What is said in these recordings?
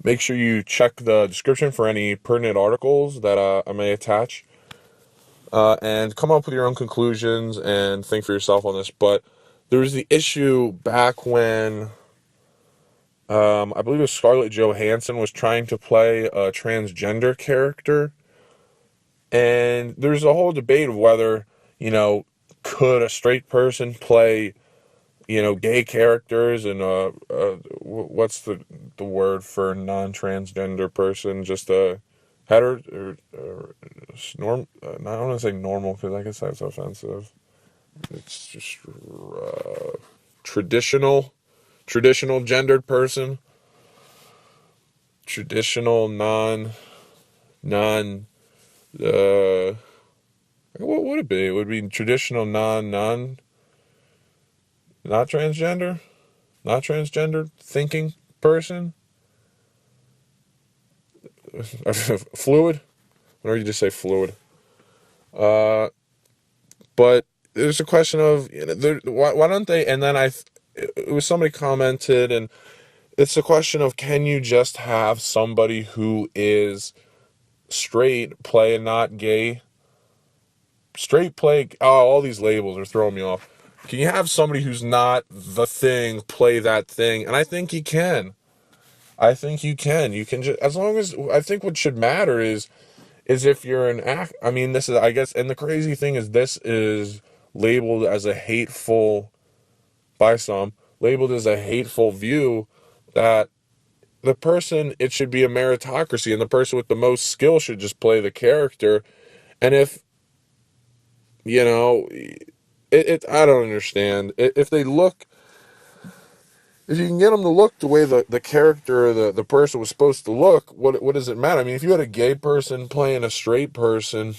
Make sure you check the description for any pertinent articles that I may attach, and come up with your own conclusions and think for yourself on this. But there was the issue back when I believe it was Scarlett Johansson was trying to play a transgender character, and there's a whole debate of whether, you know, could a straight person play, gay characters, and what's the word for non-transgender person? Just a hetero or norm. I don't want to say normal because I guess that's offensive. It's just traditional, traditional gendered person, traditional non. Uh, what would it be? It would be traditional not transgender, not transgender thinking person, fluid. Or you just say fluid. But there's a question of, why don't they? And then it was somebody commented, and it's a question of, can you just have somebody who is straight play and not gay? Straight play. Oh, all these labels are throwing me off. Can you have somebody who's not the thing play that thing? And I think you can. I think you can. You can just, as long as, I think what should matter is if you're an act. I mean, this is, I guess, and the crazy thing is, this is labeled as a hateful, by some, labeled as a hateful view, that the person, it should be a meritocracy, and the person with the most skill should just play the character. And if, you know, I don't understand. If they look, if you can get them to look the way the character or the person was supposed to look, what does it matter? I mean, if you had a gay person playing a straight person,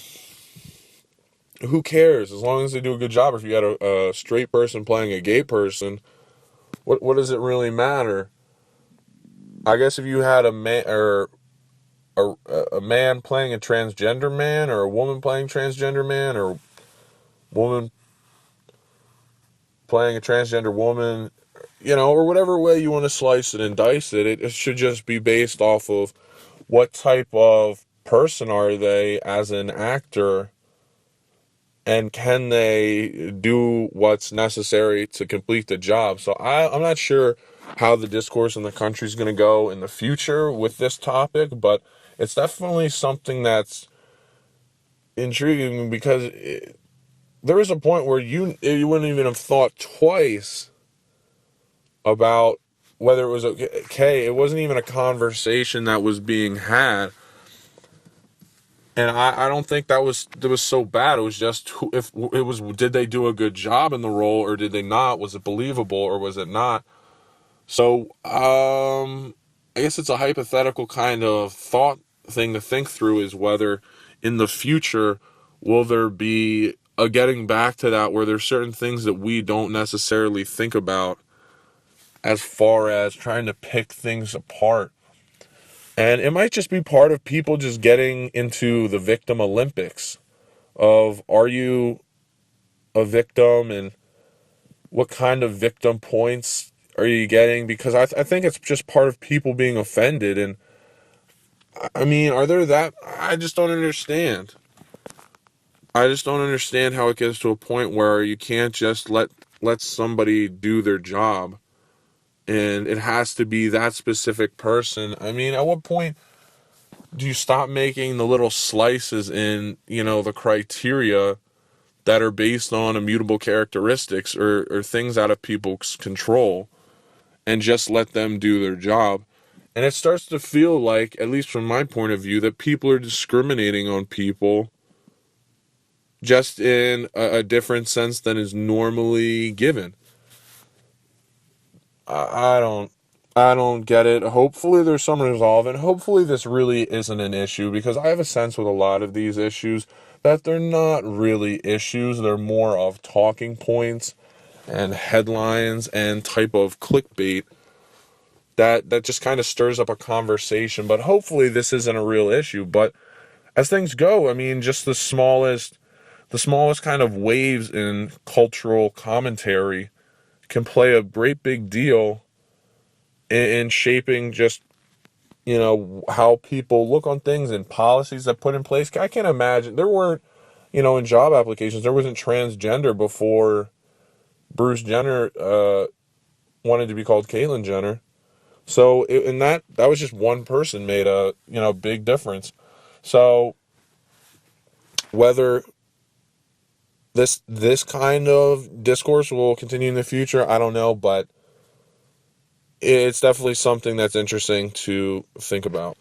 who cares? As long as they do a good job. If you had a straight person playing a gay person, what does it really matter? I guess if you had a man, or a man playing a transgender man, or a woman playing transgender man, or woman playing a transgender woman, or whatever way you want to slice it and dice it, it should just be based off of what type of person are they as an actor, and can they do what's necessary to complete the job. So I'm not sure how the discourse in the country is going to go in the future with this topic, but it's definitely something that's intriguing, because there is a point where you wouldn't even have thought twice about whether it was okay. It wasn't even a conversation that was being had. And I don't think that was so bad. It was just if it was, did they do a good job in the role, or did they not? Was it believable, or was it not? So I guess it's a hypothetical kind of thought thing to think through, is whether in the future will there be a getting back to that, where there's certain things that we don't necessarily think about as far as trying to pick things apart. And it might just be part of people just getting into the victim Olympics of, are you a victim, and what kind of victim points are you getting? Because I think it's just part of people being offended. And I mean, are there that? I just don't understand. I just don't understand how it gets to a point where you can't just let somebody do their job, and it has to be that specific person. I mean, at what point do you stop making the little slices in, the criteria that are based on immutable characteristics, or things out of people's control, and just let them do their job? And it starts to feel like, at least from my point of view, that people are discriminating on people just in a different sense than is normally given. I don't. I don't get it. Hopefully there's some resolve, and hopefully this really isn't an issue, because I have a sense with a lot of these issues that they're not really issues. They're more of talking points and headlines and type of clickbait that just kind of stirs up a conversation. But hopefully this isn't a real issue. But as things go, I mean, just the smallest kind of waves in cultural commentary can play a great big deal in shaping just how people look on things and policies that put in place. I can't imagine there weren't, in job applications, there wasn't transgender before Bruce Jenner wanted to be called Caitlyn Jenner. So, and that was just one person made a, big difference. So, whether this kind of discourse will continue in the future, I don't know, but it's definitely something that's interesting to think about.